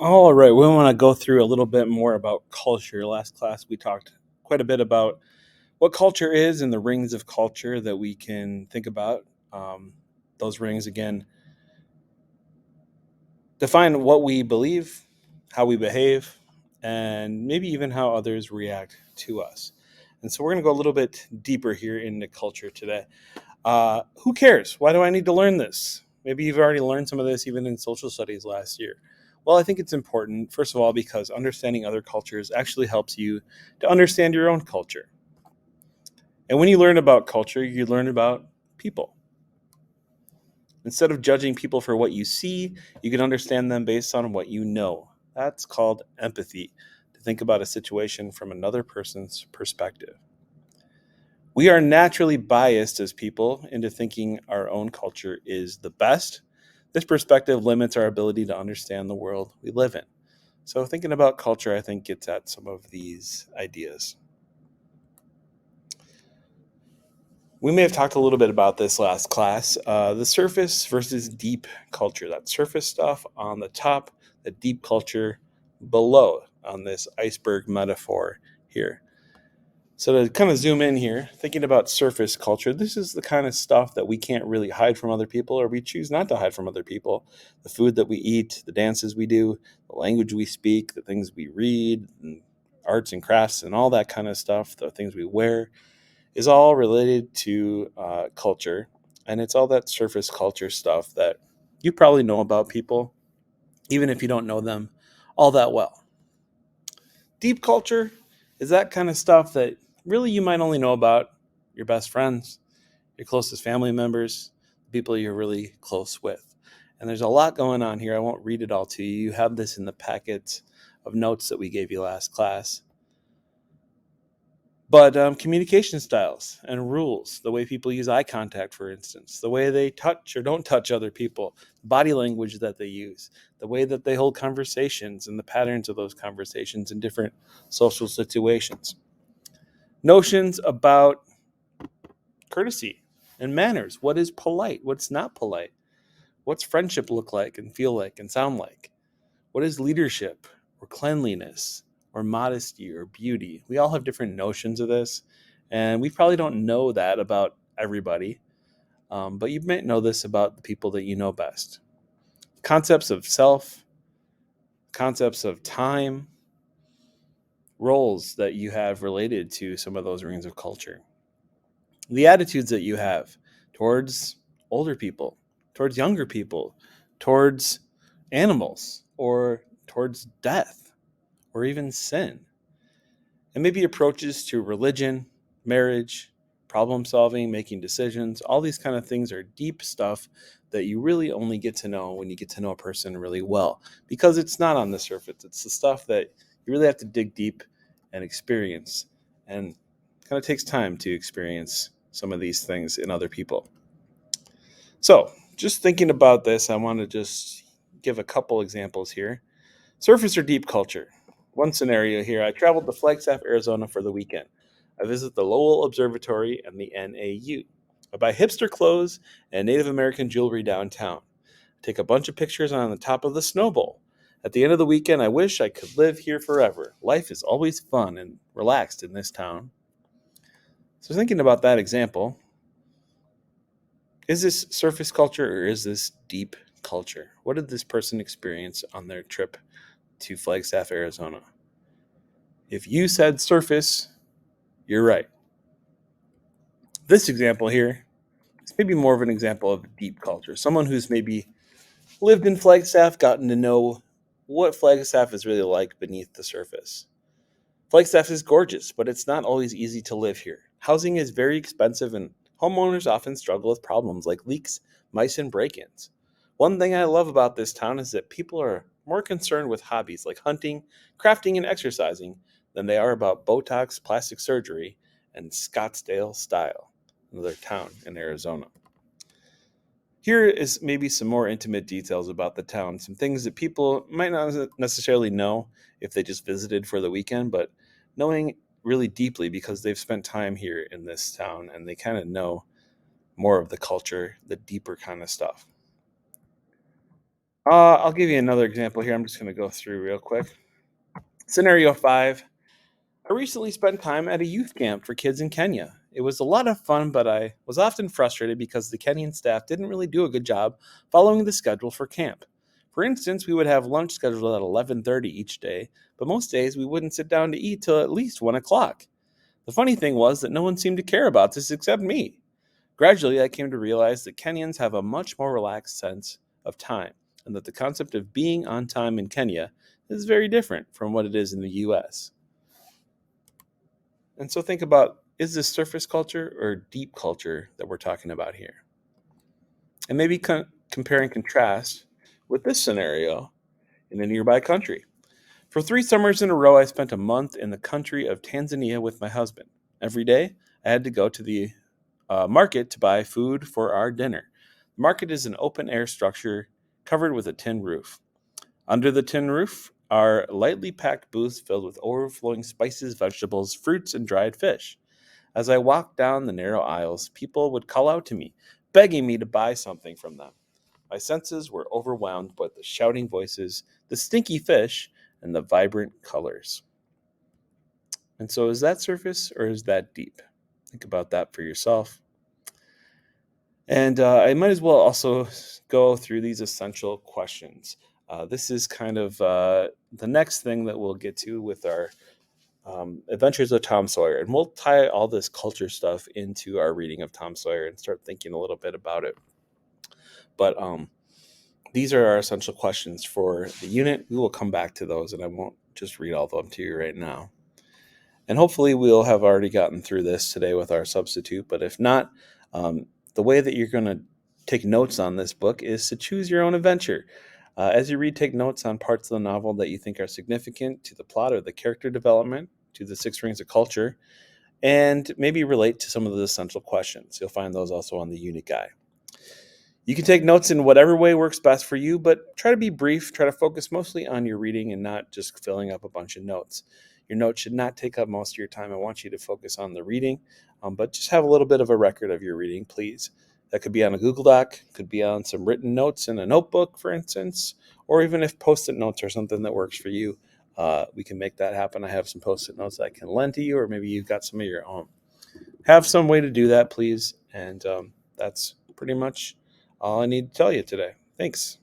All right, we want to go through a little bit more about culture. Last class, we talked quite a bit about what culture is and the rings of culture that we can think about. Um, those rings, again, define what we believe, how we behave, and maybe even how others react to us. And so, we're going to go a little bit deeper here into culture today. Who cares? Why do I need to learn this? Maybe you've already learned some of this even in social studies last year. Well, I think it's important, first of all, because understanding other cultures actually helps you to understand your own culture. And when you learn about culture, you learn about people. Instead of judging people for what you see, you can understand them based on what you know. That's called empathy, to think about a situation from another person's perspective. We are naturally biased as people into thinking our own culture is the best. This perspective limits our ability to understand the world we live in. So, thinking about culture, I think, gets at some of these ideas. We may have talked a little bit about this last class, the surface versus deep culture. That surface stuff on the top, the deep culture below on this iceberg metaphor here. So to kind of zoom in here, thinking about surface culture, this is the kind of stuff that we can't really hide from other people, or we choose not to hide from other people. The food that we eat, the dances we do, the language we speak, the things we read, and arts and crafts, and all that kind of stuff, the things we wear, is all related to culture. And it's all that surface culture stuff that you probably know about people, even if you don't know them all that well. Deep culture is that kind of stuff that really you might only know about your best friends, your closest family members, the people you're really close with. And there's a lot going on here. I won't read it all to you. You have this in the packet of notes that we gave you last class. But communication styles and rules, the way people use eye contact, for instance, the way they touch or don't touch other people, body language that they use, the way that they hold conversations and the patterns of those conversations in different social situations. Notions about courtesy and manners. What is polite? What's not polite? What's friendship look like and feel like and sound like? What is leadership or cleanliness or modesty or beauty? We all have different notions of this, and we probably don't know that about everybody, but you might know this about the people that you know best. Concepts of self, concepts of time, roles that you have related to some of those rings of culture. The attitudes that you have towards older people, towards younger people, towards animals, or towards death, or even sin. And maybe approaches to religion, marriage, problem solving, making decisions. All these kind of things are deep stuff that you really only get to know when you get to know a person really well, because it's not on the surface. It's the stuff that you really have to dig deep and experience, and kind of takes time to experience some of these things in other people. So, just thinking about this, I want to just give a couple examples here. Surface or deep culture. One scenario here, I traveled to Flagstaff, Arizona for the weekend. I visit the Lowell Observatory and the NAU. I buy hipster clothes and Native American jewelry downtown. Take a bunch of pictures on the top of the Snow Bowl. At the end of the weekend, I wish I could live here forever. Life is always fun and relaxed in this town. So, thinking about that example, is this surface culture or is this deep culture? What did this person experience on their trip to Flagstaff, Arizona? If you said surface, you're right. This example here is maybe more of an example of deep culture. Someone who's maybe lived in Flagstaff, gotten to know what Flagstaff is really like beneath the surface. Flagstaff is gorgeous, but it's not always easy to live here. Housing is very expensive, and homeowners often struggle with problems like leaks, mice, and break ins. One thing I love about this town is that people are more concerned with hobbies like hunting, crafting, and exercising than they are about Botox, plastic surgery, and Scottsdale style, another town in Arizona. Here is maybe some more intimate details about the town, some things that people might not necessarily know if they just visited for the weekend, but knowing really deeply because they've spent time here in this town and they kind of know more of the culture, the deeper kind of stuff. I'll give you another example here. I'm just going to go through real quick. Scenario 5. I recently spent time at a youth camp for kids in Kenya. It was a lot of fun, but I was often frustrated because the Kenyan staff didn't really do a good job following the schedule for camp. For instance, we would have lunch scheduled at 11:30 each day, but most days we wouldn't sit down to eat till at least 1 o'clock. The funny thing was that no one seemed to care about this except me. Gradually, I came to realize that Kenyans have a much more relaxed sense of time, and that the concept of being on time in Kenya is very different from what it is in the US. And so think about, is this surface culture or deep culture that we're talking about here? And maybe compare and contrast with this scenario in a nearby country. For 3 summers in a row, I spent a month in the country of Tanzania with my husband. Every day, I had to go to the market to buy food for our dinner. The market is an open air structure covered with a tin roof. Under the tin roof are lightly packed booths filled with overflowing spices, vegetables, fruits, and dried fish. As I walked down the narrow aisles, people would call out to me, begging me to buy something from them. My senses were overwhelmed by the shouting voices, the stinky fish, and the vibrant colors. And so, is that surface or is that deep? Think about that for yourself. And I might as well also go through these essential questions. This is kind of the next thing that we'll get to with our Adventures of Tom Sawyer. And we'll tie all this culture stuff into our reading of Tom Sawyer and start thinking a little bit about it. But these are our essential questions for the unit. We will come back to those, and I won't just read all of them to you right now. And hopefully, we'll have already gotten through this today with our substitute. But if not, the way that you're going to take notes on this book is to choose your own adventure. As you read, take notes on parts of the novel that you think are significant to the plot or the character development, to the Six Rings of Culture, and maybe relate to some of the essential questions. You'll find those also on the unit guide. You can take notes in whatever way works best for you, but try to be brief. Try to focus mostly on your reading and not just filling up a bunch of notes. Your notes should not take up most of your time. I want you to focus on the reading, but just have a little bit of a record of your reading, please. That could be on a Google Doc, could be on some written notes in a notebook, for instance, or even if Post-it notes are something that works for you, we can make that happen. I have some Post-it notes I can lend to you, or maybe you've got some of your own. Have some way to do that, please. And that's pretty much all I need to tell you today. Thanks.